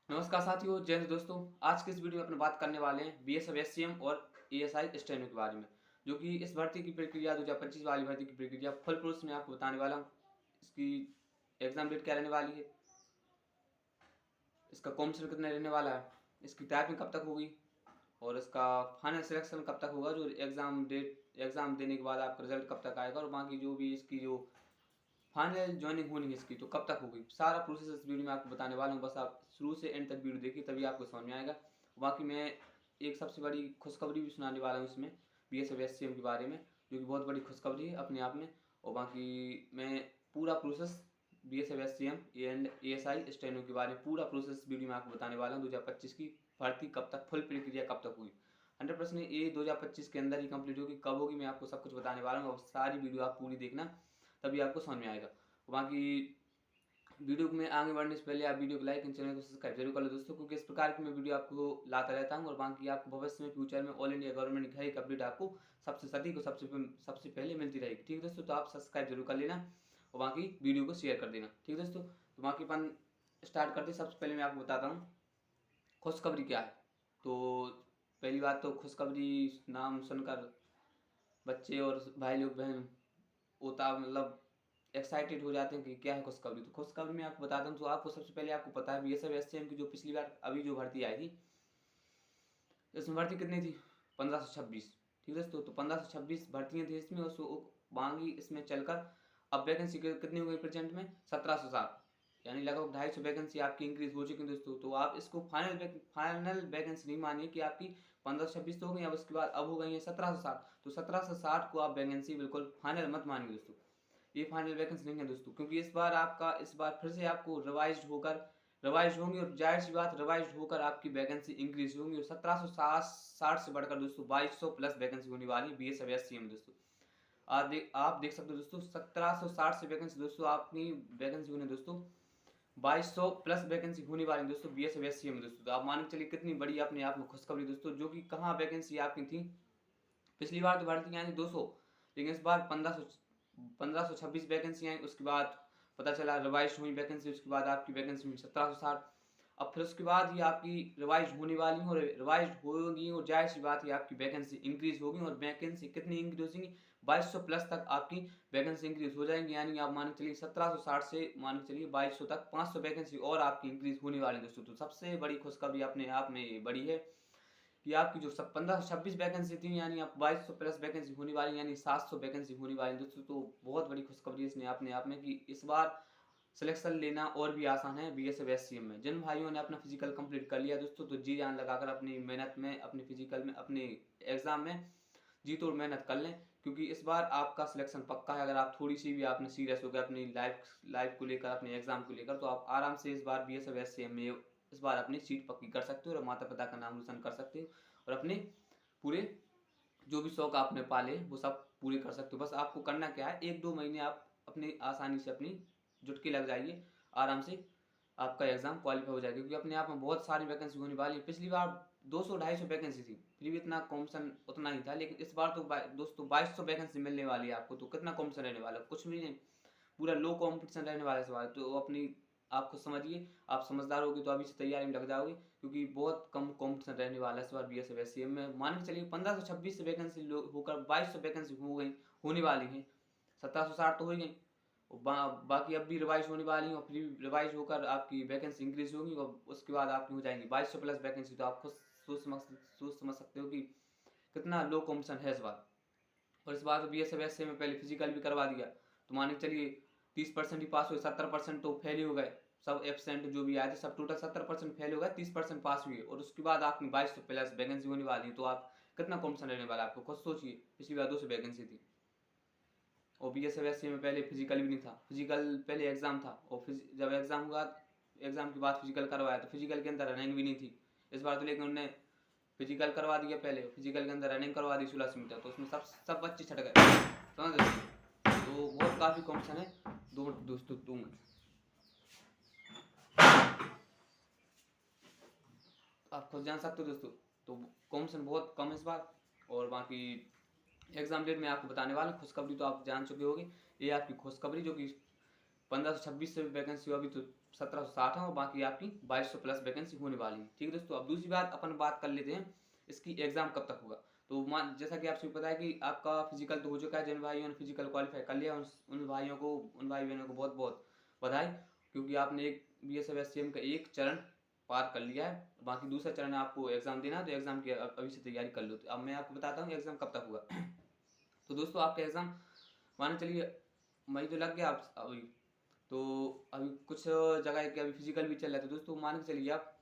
नमस्कार साथियों, जय हिंद दोस्तों। आज के इस वीडियो में अपने बात करने वाले हैं बीएसएफ एससीएम और एएसआई स्टेनो के बारे में, जो कि इस भर्ती की प्रक्रिया 2025 वाली भर्ती की प्रक्रिया फुल प्रोसेस में आपको बताने वाला हूँ। इसकी एग्जाम डेट क्या रहने वाली है, इसका कॉम्पिटिशन कितना रहने वाला है, इसकी टाइपिंग कब तक होगी और इसका फाइनल सिलेक्शन कब तक होगा, जो एग्जाम देने के बाद आपका रिजल्ट कब तक आएगा और बाकी जो भी इसकी जो फाइनल ज्वाइनिंग होनी है इसकी तो कब तक होगी, सारा प्रोसेस इस वीडियो में आपको बताने वाला हूँ। बस आप शुरू से एंड तक वीडियो देखिए तभी आपको समझ में आएगा। बाकी मैं एक सबसे बड़ी खुशखबरी भी सुनाने वाला हूँ इसमें बीएसएफ एससीएम के बारे में, जो कि बहुत बड़ी खुशखबरी है अपने आप में। और बाकी मैं पूरा process BSF SCM and ASI steno के बारे में पूरा प्रोसेस वीडियो में आपको बताने वाला हूँ। 2025 की भर्ती कब तक, फुल प्रक्रिया कब तक हुई, 100% ये 2025 के अंदर ही कंप्लीट होगी। कब होगी मैं आपको सब कुछ बताने वाला हूँ और सारी वीडियो आप पूरी देखना तभी आपको समझ में आएगा। बाकी वीडियो में आगे बढ़ने से पहले आप वीडियो को लाइक एंड चैनल को सब्सक्राइब जरूर कर लो दोस्तों, क्योंकि इस प्रकार की मैं वीडियो आपको लाता रहता हूँ। और बाकी आपको भविष्य में फ्यूचर में ऑल इंडिया गवर्नमेंट की हर एक अपडेट आपको सबसे सटीक और सबसे पहले मिलती रहेगी। ठीक है दोस्तों, तो आप सब्सक्राइब जरूर कर लेना और बाकी वीडियो को शेयर कर देना। ठीक है दोस्तों, तो बाकी अपन स्टार्ट करते। सबसे पहले मैं आपको बताता हूँ खुशखबरी क्या है। तो पहली बात तो खुशखबरी नाम सुनकर बच्चे और भाई लोग बहन होता मतलब एक्साइटेड हो जाते हैं कि क्या है खुशखबरी। तो खुशखबरी में आपको बताता हूँ। तो आपको सबसे पहले आपको पता है बीएसएफ एससीएम की जो पिछली बार अभी जो भर्ती आई थी, इसमें भर्ती कितनी थी, 1526। ठीक है दोस्तों, तो 1526 भर्तियाँ थी इसमें। उसको बाकी इसमें चलकर अब वैकेंसी कितनी हो गई प्रेजेंट में, 1760, यानी लगभग 250 वैकेंसी आपकी इंक्रीज हो चुकी है दोस्तों। तो आप इसको फाइनल वैकेंसी नहीं मानिए कि आपकी 1526 तो हो गई, अब उसके बाद अब हो गई है 1760। तो 1760 को आप वैकेंसी बिल्कुल फाइनल मत मानिए दोस्तों, ये फाइनल वैकेंसी नहीं है दोस्तों, क्योंकि इस बार फिर से आपको रिवाइज होंगी और जाहिर सी बात रिवाइज होकर आपकी वैकेंसी इंक्रीज होंगी। और 1760 से बढ़कर दोस्तों 2200 प्लस वैकेंसी होने वाली है बीएसएफ एससीएम में दोस्तों। आप देख सकते हो दोस्तों, 1760 से वैकेंसी दोस्तों आपकी वैकेंसी होने दोस्तों 2200 प्लस वैकेंसी होने वाली दोस्तों बीएसएफ एससीएम में दोस्तों। तो आप मान के चलिए कितनी बड़ी अपने आप में खुशखबरी दोस्तों, जो कि कहाँ वैकेंसी आपकी थी। पिछली बार तो भर्ती आई थी 200, लेकिन इस बार 1526 वैकेंसी आई। उसके बाद पता चला रिवाइज हुई वैकेंसी, उसके बाद आपकी वैकेंसी हुई 1760। अब फिर उसके बाद ही आपकी रिवाइज होने वाली है और रिवाइज होगी और जाहिर सी बात है आपकी वैकेंसी इंक्रीज होगी। और वैकेंसी कितनी इंक्रीज होगी, 2200 प्लस तक आपकी वैकेंसी इंक्रीज हो जाएंगी। यानी आप मान के चलिए 1760 से मान के चलिए 2200 तक 500 वैकेंसी और आपकी इंक्रीज होने वाली है दोस्तों। तो सबसे बड़ी खुशखबरी अपने आप में बड़ी है कि आपकी जो 1526 वैकेंसी थी, यानी आप 2200 प्लस वैकेंसी होने वाली, यानी 700 वैकेंसी होने वाली दोस्तों। तो बहुत बड़ी खुशखबरी इसने अपने आप में कि इस बार सिलेक्शन लेना और भी आसान है बीएसएफ एससीएम में। जिन भाइयों ने अपना फिजिकल कंप्लीट कर लिया दोस्तों, तो जी जान लगाकर अपनी मेहनत में, अपने फिजिकल में, अपने एग्जाम में जी तोड़ मेहनत कर लें, क्योंकि इस बार आपका सिलेक्शन पक्का है। अगर आप थोड़ी सी भी आपने सीरियस हो गए अपनी लाइफ को लेकर, अपने एग्जाम को लेकर, तो आप आराम से इस बार बीएसएफ एससीएम में इस बार अपनी सीट पक्की कर सकते हो और माता पिता का नाम रोशन कर सकते हो और अपने पूरे जो भी शौक आपने पाले वो सब पूरे कर सकते हो। बस आपको करना क्या है, 1-2 महीने आप अपनी आसानी से अपनी जुटकी लग जाइए, आराम से आपका एग्जाम क्वालिफाई हो जाएगा, क्योंकि अपने आप में बहुत सारी वैकेंसी होने वाली है। पिछली बार 200-250 वैकेंसी थी, फिर भी इतना कॉम्पिटिशन उतना ही था, लेकिन इस बार तो दोस्तों 2200 वैकेंसी मिलने वाली है आपको। तो कितना कॉम्पिटिशन रहने वाला है, कुछ भी नहीं, पूरा लो कॉम्पिटिशन रहने वाला है इस बार। तो अपनी आप खुद समझिए, आप समझदार होगे तो अभी से तैयारी में लग जाओगे, क्योंकि बहुत कम कॉम्पिटिशन रहने वाला है इस बार बीएसएफ एससीएम में। मान के चलिए 1526 वैकेंसी होकर 2200 वैकेंसी हो गई, होने वाली है, 1760 तो हो ही गई और बाकी अब भी रिवाइज होने वाली है और फिर रिवाइज होकर आपकी वैकेंसी इंक्रीज होगी और उसके बाद आपकी हो जाएंगी 2200 प्लस वैकेंसी। तो आप खुद सोच समझ सकते हो कि कितना लो कॉम्पिटिशन है इस बार। और इस बार तो बीएसएफ एससीएम में पहले फिजिकल भी करवा दिया, तो मान के चलिए 30% ही पास हुए, 70% तो फेल ही हो गए। सब एबसेंट जो भी आए थे सब टोटल 70% फेल हो गए, 30% पास हुए। और उसके बाद आपकी 2200 प्लस वैकेंसी होने वाली है, तो आप कितना कॉम्पिटिशन रहने वाला है आपको खुद सोचिए। पिछली बार 200 वैकेंसी थी और बीएसएफ एससीएम में पहले फिजिकल भी नहीं था, फिजिकल पहले एग्जाम था और जब एग्जाम हुआ, एग्जाम के बाद फिजिकल करवाया तो फिजिकल के अंदर रनिंग भी नहीं थी। इस बार तो लेकिन उन्होंने फिजिकल करवा दिया, पहले फिजिकल के अंदर रनिंग करवा दी 1600 मीटर, तो उसमें सब बच्चे छट गए, समझ रहे हो? तो बहुत काफ़ी कॉम्पिटिशन है। दोस्तों 2 मिनट आप खुद जान सकते हो दोस्तों। तो कॉम्पिटिशन बहुत कम है इस बार। और बाकी एग्जाम डेट में आपको बताने वाला, खुशखबरी तो आप जान चुके होगे, ये आपकी खुशखबरी जो कि 1526 से वैकेंसी अभी तो 1760 है और बाकी आपकी 2200 प्लस वैकेंसी होने वाली है। ठीक है दोस्तों, अब दूसरी बात अपन बात कर लेते हैं इसकी एग्जाम कब तक होगा। तो मान जैसा कि आपसे पता है कि आपका फिजिकल तो हो चुका है, जिन भाइयों ने फिजिकल क्वालिफाई कर लिया उन भाइयों को, उन भाई बहनों को बहुत बहुत बधाई, क्योंकि आपने एक BSF SCM का एक चरण पार कर लिया है। बाकी दूसरा चरण आपको एग्जाम देना है, तो एग्जाम की अभी से तैयारी कर लो। तो अब मैं आपको बताता हूँ एग्जाम कब तक होगा। तो दोस्तों आपका एग्जाम मान चलिए मई तो लग गया आप अभी, तो अभी कुछ जगह के अभी फिजिकल भी चल रहा है, तो दोस्तों मान के चलिए आप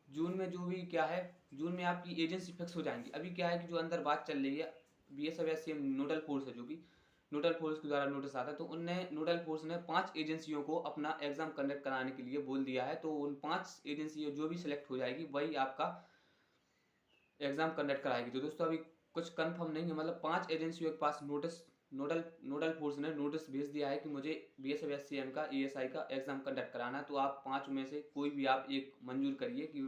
जून में जो भी क्या है, जून में आपकी एजेंसी फिक्स हो जाएंगी। अभी क्या है कि जो अंदर बात चल रही है, BSF SCM नोडल फोर्स है, जो कि नोडल फोर्स के द्वारा नोटिस आता है, तो उनने नोडल फोर्स ने 5 एजेंसियों को अपना एग्जाम कंडक्ट कराने के लिए बोल दिया है। तो उन 5 एजेंसियों जो भी सिलेक्ट हो जाएगी वही आपका एग्जाम कंडक्ट कराएगी। तो दोस्तों अभी कुछ कंफर्म नहीं है, मतलब 5 एजेंसियों के पास नोटिस नोडल फोर्स ने नोटिस भेज दिया है कि मुझे BSF SCM का ESI का एग्जाम कंडक्ट कराना है। तो आप 5 में से कोई भी आप एक मंजूर करिए कि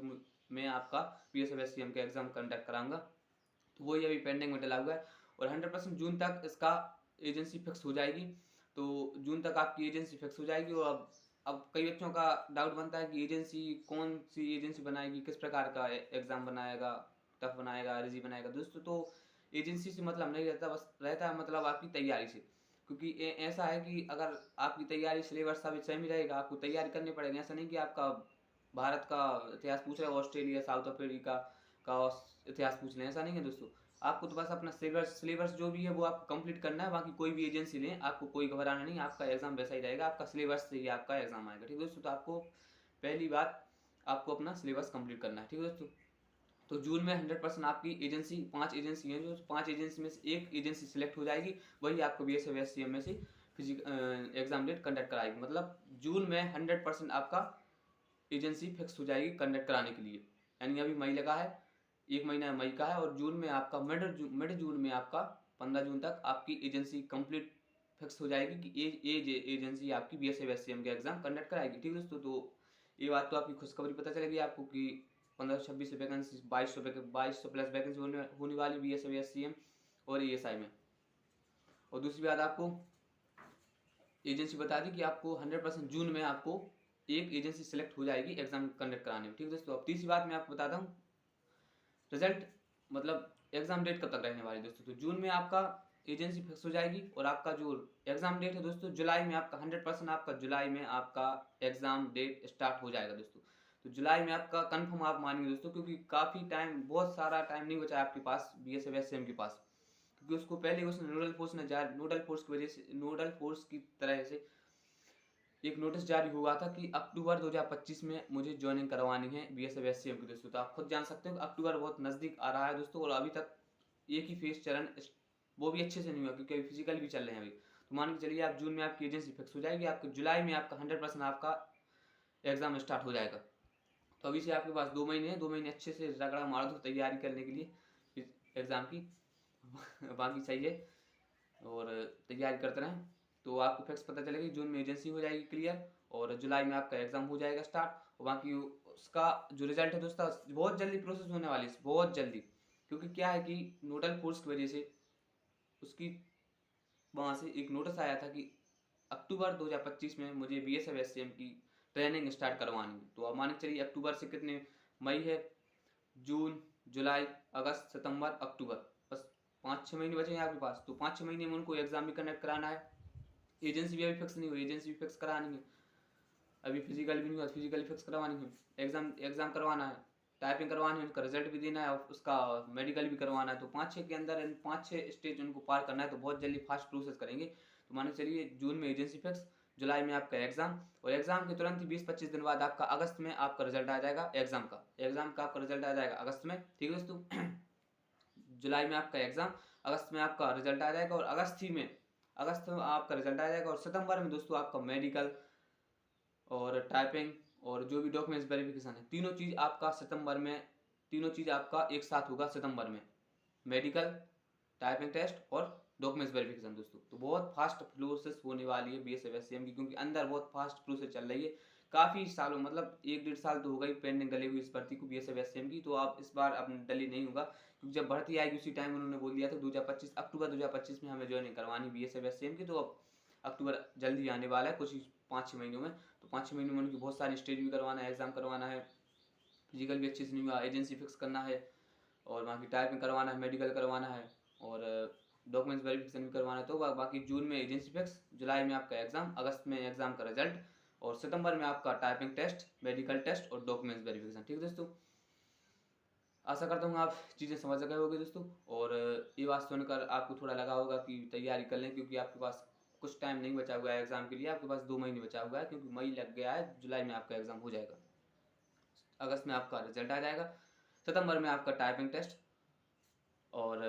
मैं आपका BSF SCM का एग्जाम कंडक्ट कराऊंगा। तो वही अभी पेंडिंग में डला हुआ है और 100% जून तक इसका एजेंसी फिक्स हो जाएगी। तो जून तक आपकी एजेंसी फिक्स हो जाएगी। और अब कई बच्चों का डाउट बनता है कि एजेंसी कौन सी एजेंसी बनाएगी, किस प्रकार का एग्जाम बनाएगा, टफ बनाएगा, रिजी बनाएगा। दोस्तों तो एजेंसी से मतलब नहीं रहता, बस रहता है मतलब आपकी तैयारी से। क्योंकि ऐसा है कि अगर आपकी तैयारी सिलेबस सब सेम ही रहेगा, आपको तैयारी करनी पड़ेगी। ऐसा नहीं कि आपका भारत का इतिहास पूछ रहे हो, ऑस्ट्रेलिया साउथ अफ्रीका का इतिहास पूछ लें, ऐसा नहीं है दोस्तों। आपको तो बस अपना सिलेबस जो भी है वो आपको कंप्लीट करना है। बाकी कोई भी एजेंसी लें, आपको कोई घबराना नहीं, आपका एग्जाम वैसा ही रहेगा, आपका सिलेबस से ही आपका एग्जाम आएगा। ठीक है दोस्तों, तो आपको पहली बात आपको अपना सिलेबस कंप्लीट करना है। ठीक है दोस्तों, तो जून में 100% आपकी एजेंसी 5 एजेंसी हैं, जो 5 एजेंसी में से एक एजेंसी सिलेक्ट हो जाएगी, वही आपको BSF SCM में से एग्जाम डेट कंडक्ट कराएगी। मतलब जून में 100% आपका एजेंसी फिक्स हो जाएगी कंडक्ट कराने के लिए। यानी अभी मई लगा है, 1 महीना मई का है, और जून में आपका मिड जून में आपका 15 जून तक आपकी एजेंसी कंप्लीट फिक्स हो जाएगी कि एजेंसी आपकी BSF SCM के एग्जाम कंडक्ट कराएगी। ठीक है दोस्तों, तो ये बात तो आपकी खुशखबरी पता चलेगी आपको कि 1526 वैकेंसी 2200 प्लस वैकेंसी होने वाली BSF SCM और ESI में। और दूसरी बात आपको एजेंसी बता दी कि आपको 100% जून में आपको एक एजेंसी सिलेक्ट हो जाएगी एग्जाम कंडक्ट कराने में। ठीक है दोस्तों, अब तीसरी बात मैं आपको बताता हूँ रिजल्ट, मतलब एग्जाम डेट कब तक रहने वाली है दोस्तों। तो जून में आपका एजेंसी फिक्स हो जाएगी और आपका जो एग्जाम डेट है दोस्तों, जुलाई में आपका 100% आपका जुलाई में आपका एग्जाम डेट स्टार्ट हो जाएगा दोस्तों। तो जुलाई में आपका कंफर्म आप मानिए दोस्तों, क्योंकि काफ़ी टाइम, बहुत सारा टाइम नहीं बचा आपके पास BSF SCM के पास, क्योंकि उसको पहले उसने नोडल फोर्स की वजह से, नोडल फोर्स की तरह से एक नोटिस जारी हुआ था कि अक्टूबर 2025 में मुझे ज्वाइनिंग करवानी है BSF SCM की दोस्तों। तो आप खुद जान सकते हो कि अक्टूबर बहुत नज़दीक आ रहा है दोस्तों, और अभी तक एक ही फेस चरण वो भी अच्छे से नहीं हुआ, क्योंकि अभी फिजिकल भी चल रहे हैं अभी। तो मान के चलिए आप जून में आपकी एजेंसी फिक्स हो जाएगी, आपके जुलाई में आपका 100% आपका एग्जाम स्टार्ट हो जाएगा। तो अभी से आपके पास 2 महीने हैं, 2 महीने अच्छे से रगड़ा मार दो तैयारी करने के लिए एग्जाम की। बाकी सही है और तैयारी करते रहें, तो आपको फिक्स पता चलेगा जून में एजेंसी हो जाएगी क्लियर और जुलाई में आपका एग्जाम हो जाएगा स्टार्ट। और बाकी उसका जो रिजल्ट है दोस्तों बहुत जल्दी प्रोसेस होने वाली है, बहुत जल्दी। क्योंकि क्या है कि नोडल फोर्स की वजह से उसकी वहाँ से एक नोटिस आया था कि अक्टूबर 2025 में मुझे BSF SCM की ट्रेनिंग स्टार्ट करवानी है। तो अब मान के चलिए अक्टूबर से कितने मई है, जून, जुलाई, अगस्त, सितंबर, अक्टूबर, बस 5-6 महीने बचे हैं आपके पास। तो 5-6 महीने में उनको एग्जाम भी कंडक्ट कराना है। एजेंसी भी अभी फिक्स नहीं हुई, एजेंसी भी फिक्स करानी है। अभी फिजिकल भी नहीं हुआ, फिजिकल फिक्स करवानी है, एग्जाम करवाना है, टाइपिंग करवानी है, उनका रिजल्ट भी देना है, उसका मेडिकल भी करवाना है। तो 5-6 के अंदर इन 5-6 स्टेज उनको पार करना है, तो बहुत जल्दी फास्ट प्रोसेस करेंगे। तो मान के चलिए जून में एजेंसी फिक्स, जुलाई में आपका एग्जाम, और एग्जाम के तुरंत ही 20-25 दिन बाद आपका अगस्त में आपका रिजल्ट आ जाएगा एग्जाम का आपका रिजल्ट आ जाएगा अगस्त में। ठीक है दोस्तों, जुलाई में आपका एग्जाम, अगस्त में आपका रिजल्ट आ जाएगा, और अगस्त में आपका रिजल्ट आ जाएगा, और सितंबर में दोस्तों आपका मेडिकल और टाइपिंग और जो भी डॉक्यूमेंट्स वेरिफिकेशन है, तीनों चीज़ आपका एक साथ होगा सितंबर में, मेडिकल, टाइपिंग टेस्ट और डॉक्यूमेंट्स वेरिफिकेशन दोस्तों। तो बहुत फास्ट प्रोसेस होने वाली है BSF SCM की, क्योंकि अंदर बहुत फास्ट प्रोसेस चल रही है। काफ़ी सालों, मतलब 1-1.5 साल तो हो गई पेंडिंग डली हुई इस भर्ती को BSF SCM की। तो आप इस बार अब डली नहीं होगा, क्योंकि जब भर्ती आएगी उसी टाइम उन्होंने बोल दिया था 2025 अक्टूबर 2025 में हमें ज्वाइनिंग करवानी BSF SCM की। तो अब अक्टूबर जल्दी आने वाला है, कुछ ही 5-6 महीनों में। तो 5-6 महीने में उनकी बहुत सारी स्टेज भी करवाना है, एग्ज़ाम करवाना है, फिजिकल भी अच्छे से नहीं हुआ, एजेंसी फिक्स करना है, और वहाँ की टाइपिंग करवाना है, मेडिकल करवाना है, और डॉक्यूमेंट्स वेरिफिकेशन भी करवाना है। तो बाकी जून में एजेंसी फिक्स, जुलाई में आपका एग्ज़ाम, अगस्त में एग्ज़ाम का रिजल्ट, और सितंबर में आपका टाइपिंग टेस्ट, मेडिकल टेस्ट और डॉक्यूमेंट्स वेरिफिकेशन। ठीक है दोस्तों, आशा करता हूँ आप चीज़ें समझ गए होंगे दोस्तों, और ये बात सुनकर आपको थोड़ा लगा होगा कि तैयारी कर लें, क्योंकि आपके पास कुछ टाइम नहीं बचा हुआ है एग्ज़ाम के लिए, आपके पास 2 महीने बचा हुआ है, क्योंकि मई लग गया है, जुलाई में आपका एग्ज़ाम हो जाएगा, अगस्त में आपका रिजल्ट आ जाएगा, सितंबर में आपका टाइपिंग टेस्ट, और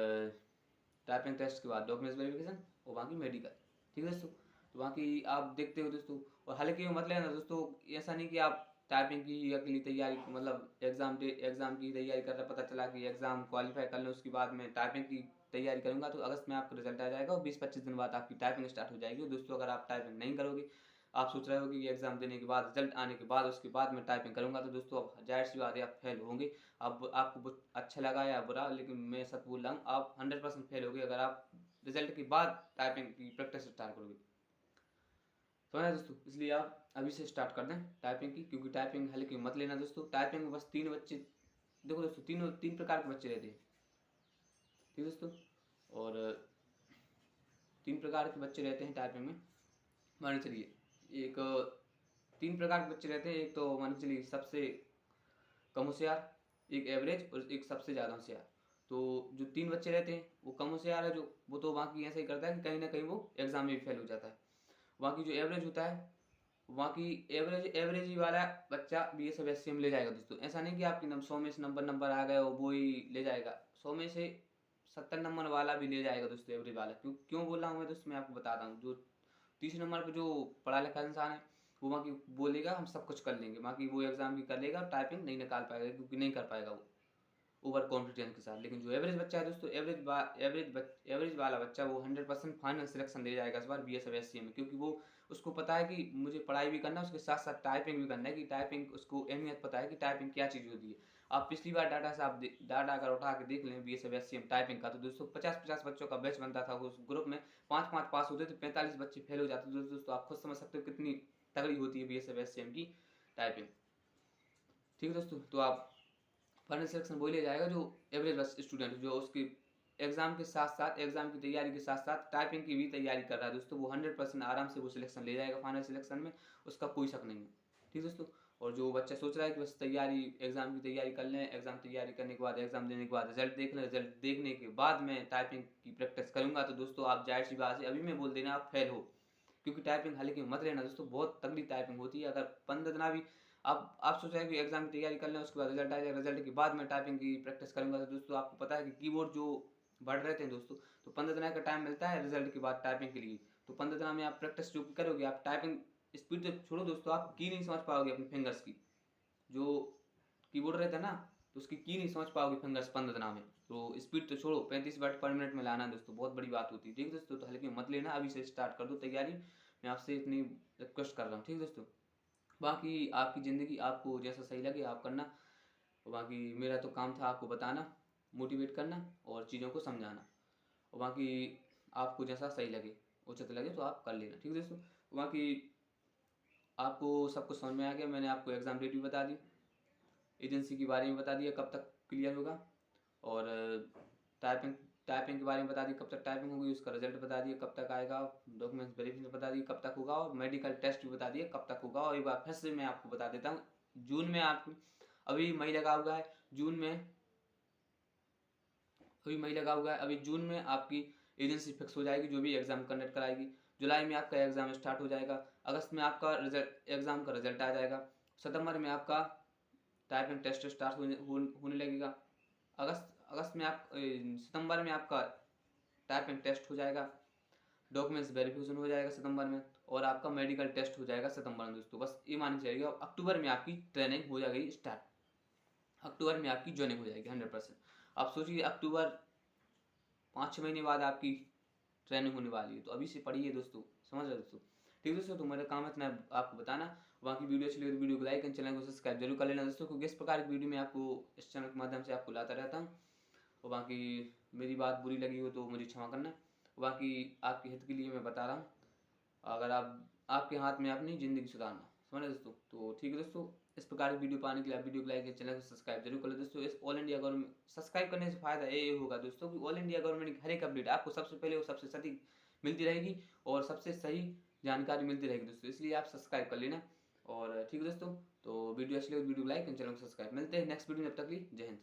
टाइपिंग टेस्ट के बाद डॉक्यूमेंट्स वेरिफिकेशन, और बाकी मेडिकल। ठीक है दोस्तों, तो बाकी आप देखते हो दोस्तों, और हल्के में मत लेना दोस्तों, ऐसा नहीं कि आप टाइपिंग की अकेली तैयारी, मतलब एग्ज़ाम की तैयारी कर रहे, पता चला कि एग्ज़ाम क्वालिफाई कर लें, उसके बाद में टाइपिंग की तैयारी करूँगा, तो अगस्त में आपका रिजल्ट आ जाएगा, और 20-25 दिन बाद आपकी टाइपिंग स्टार्ट हो जाएगी। दोस्तों, अगर आप टाइपिंग नहीं करोगे, आप सोच रहे हो कि एग्ज़ाम देने के बाद, रिजल्ट आने के बाद, उसके बाद मैं टाइपिंग करूँगा, तो दोस्तों अब ज़ाहिर सी बात है, आप फेल होंगे। अब आपको अच्छा लगा या बुरा, लेकिन मैं सच बोल रहा हूँ, आप 100% फेल होगे अगर आप रिजल्ट के बाद टाइपिंग की प्रैक्टिस स्टार्ट करोगे। तो है दोस्तों, इसलिए आप अभी से स्टार्ट कर दें टाइपिंग की, क्योंकि टाइपिंग हल्की मत लेना दोस्तों। टाइपिंग में बस 3 बच्चे, देखो दोस्तों, तीन प्रकार के बच्चे रहते हैं। ठीक है दोस्तों, और 3 प्रकार के बच्चे रहते हैं टाइपिंग में, मान चलिए। एक 3 प्रकार के बच्चे रहते हैं, एक तो मान चलिए सबसे कम होशियार, एक एवरेज, और एक सबसे ज़्यादा होशियार। तो जो 3 बच्चे रहते हैं, वो कम होशियार है, जो वो तो बाकी ऐसे ही करता है कि कहीं ना कहीं वो एग्ज़ाम में भी फेल हो जाता है। बाकी जो एवरेज होता है, बाकी एवरेज ही वाला बच्चा BSF SCM ले जाएगा दोस्तों। ऐसा नहीं कि आपके 100 में से नंबर आ गए और वो ही ले जाएगा, 100 में से 70 नंबर वाला भी ले जाएगा दोस्तों, एवरेज वाला। क्यों बोल रहा हूँ मैं दोस्तों, मैं आपको बताता हूँ। जो 30 नंबर पे जो पढ़ा लिखा इंसान है, वो बाकी बोलेगा हम सब कुछ कर लेंगे, बाकी वो एग्ज़ाम भी कर लेगा, टाइपिंग नहीं निकाल पाएगा, क्योंकि नहीं कर पाएगा वो ओवर कॉन्फिडेंस के साथ। लेकिन जो एवरेज बच्चा है दोस्तों, एवरेज वाला बच्चा, वो 100% फाइनल सिलेक्शन ले जाएगा इस बार BSF SCM में, क्योंकि वो उसको पता है कि मुझे पढ़ाई भी करना है, उसके साथ साथ टाइपिंग भी करना है, कि टाइपिंग उसको अहमियत पता है कि टाइपिंग क्या चीज़ होती है। आप पिछली बार डाटा अगर उठा के देख लें BSF SCM टाइपिंग का, तो दोस्तों 50-50 बच्चों का बैच बनता था उस ग्रुप में, 5-5 पास होते थे, 45 बच्चे फेल हो जाते थे दोस्तों। आप खुद समझ सकते हो कितनी तगड़ी होती है BSF SCM की टाइपिंग। ठीक है दोस्तों, तो आप फाइनल सिलेक्शन वही ले जाएगा जो एवरेज स्टूडेंट, जो उसके एग्जाम के साथ साथ, एग्जाम की तैयारी के साथ साथ टाइपिंग की भी तैयारी कर रहा है दोस्तों, वो 100% आराम से वो सिलेक्शन ले जाएगा फाइनल सिलेक्शन में, उसका कोई शक नहीं है। ठीक है दोस्तों, और जो बच्चा सोच रहा है कि बस तैयारी, एग्जाम की तैयारी कर लें, एग्जाम तैयारी करने के बाद, एग्जाम देने के बाद रिजल्ट देख लें, रिजल्ट देखने के बाद मैं टाइपिंग की प्रैक्टिस करूंगा, तो दोस्तों आप जाहिर सी बात है अभी मैं बोल देना आप फेल हो, क्योंकि टाइपिंग हल्के में मत लेना दोस्तों, बहुत तगड़ी टाइपिंग होती है। अगर 15 दिन भी आप सोच रहे हैं कि एग्जाम की तैयारी कर लें, उसके बाद रिजल्ट आ जाएगा, रिजल्ट के बाद मैं टाइपिंग की प्रैक्टिस करूंगा, तो दोस्तों आपको पता है कि कीबोर्ड जो बढ़ रहे थे दोस्तों, तो 15 दिन का टाइम मिलता है रिजल्ट के बाद टाइपिंग के लिए। तो 15 दिन में आप प्रैक्टिस जो करोगे, आप टाइपिंग स्पीड तो छोड़ो दोस्तों, आप की नहीं समझ पाओगे अपने फिंगर्स की, जो कीबोर्ड रहता है ना, तो उसकी की नहीं समझ पाओगे फिंगर्स 15 दिन में। तो स्पीड तो छोड़ो, 35 वर्ड पर मिनट में लाना दोस्तों, बहुत बड़ी बात होती है। ठीक दोस्तों, तो हल्के मत लेना, अभी से स्टार्ट कर दो तैयारी, मैं आपसे इतनी रिक्वेस्ट कर रहा हूँ। ठीक दोस्तों, बाकी आपकी ज़िंदगी, आपको जैसा सही लगे आप करना, और बाकी मेरा तो काम था आपको बताना, मोटिवेट करना और चीज़ों को समझाना, और बाकी आपको जैसा सही लगे, उचित लगे तो आप कर लेना। ठीक है दोस्तों, बाकी आपको सब कुछ समझ में आ गया, मैंने आपको एग्ज़ाम डेट भी बता दी, एजेंसी के बारे में बता दिया कब तक क्लियर होगा, और टाइपिंग टाइपिंग के बारे में बता दी कब तक टाइपिंग होगी, उसका रिजल्ट बता दिया कब तक आएगा, डॉक्यूमेंट्स वेरिफिकेशन बता दिया कब तक होगा, और मेडिकल टेस्ट भी बता दिया कब तक होगा। और एक बार फिर से मैं आपको बता देता हूँ, जून में आप, अभी मई लगा हुआ है, जून में अभी मई लगा हुआ है, अभी जून में आपकी एजेंसी फिक्स हो जाएगी जो भी एग्ज़ाम कंडक्ट कराएगी, जुलाई में आपका एग्ज़ाम स्टार्ट हो जाएगा, अगस्त में आपका रिजल्ट, एग्ज़ाम का रिजल्ट आ जाएगा, सितंबर में आपका टाइपिंग टेस्ट स्टार्ट होने लगेगा, अगस्त में आप सितंबर में आपका टाइपिंग टेस्ट हो जाएगा, डॉक्यूमेंट्स वेरिफिकेशन हो जाएगा सितंबर में, और आपका मेडिकल टेस्ट हो जाएगा सितंबर में दोस्तों। बस ये मानी चाहिए, अक्टूबर में आपकी ट्रेनिंग हो जाएगी स्टार्ट, अक्टूबर में आपकी ज्वाइनिंग हो जाएगी 100%। आप सोचिए अक्टूबर 5-6 महीने बाद आपकी ट्रेनिंग होने वाली है, तो अभी से पढ़िए दोस्तों, समझ रहे दोस्तों। ठीक है दोस्तों, तो मेरा काम है इतना आपको बताना, बाकी वीडियो अच्छी लगे तो वीडियो को लाइक एंड चैनल को सब्सक्राइब जरूर कर लेना दोस्तों, क्योंकि इस प्रकार की वीडियो मैं आपको इस चैनल के माध्यम से आपको लाता रहता हूँ। और बाकी मेरी बात बुरी लगी हो तो मुझे क्षमा करना, बाकी आपके हित के लिए मैं बता रहा हूँ, अगर आप, आपके हाथ में अपनी ज़िंदगी सुधारना। समझे दोस्तों। तो ठीक है दोस्तों, इस प्रकार की वीडियो पाने के लिए आप वीडियो को लाइक, चैनल को सब्सक्राइब जरूर कर लो दोस्तों। इस ऑल इंडिया गवर्नमेंट सब्सक्राइब करने से फायदा ये होगा दोस्तों कि ऑल इंडिया गवर्नमेंट की हर एक अपडेट आपको सबसे पहले और सबसे सटीक मिलती रहेगी और सबसे सही जानकारी मिलती रहेगी दोस्तों, इसलिए आप सब्सक्राइब कर लेना। और ठीक है दोस्तों, तो वीडियो अच्छी लगी वीडियो को लाइक एंड चैनल को सब्सक्राइब। मिलते हैं नेक्स्ट वीडियो में, जब तक के लिए जय हिंद।